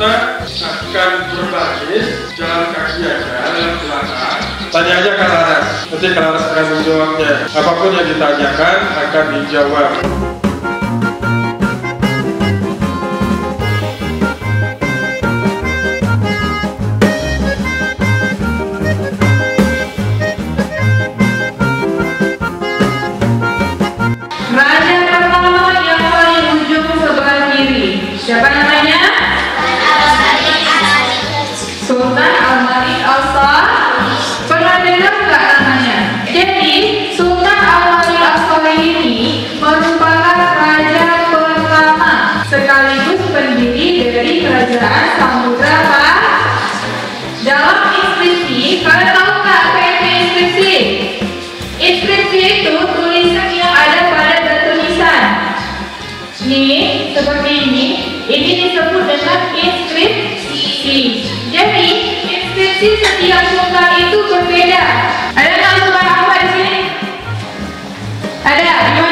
kita akan berbaris jalan kaki aja dalam belakang. Tanya aja Kak Laras, nanti Kak Laras akan menjawabnya. Apapun yang ditanyakan akan dijawab. Raja pertama yang paling ujung sebelah kiri, siapa namanya? Sultan Al-Malik Al-Salih. Pernah dengar nggak namanya? Jadi Sultan Al-Malik Al-Salih ini merupakan raja pertama sekaligus pendiri dari kerajaan Samudra Pasifik. Dalam inskripsi, kalian tahu nggak apa itu inskripsi? Inskripsi itu tulisan yang ada pada batu nisan. Nih, seperti ini disebut dengan inskripsi. Jadi, inskripsi setiap sultan itu berbeda. Ada nggak sultan apa di sini? Ada.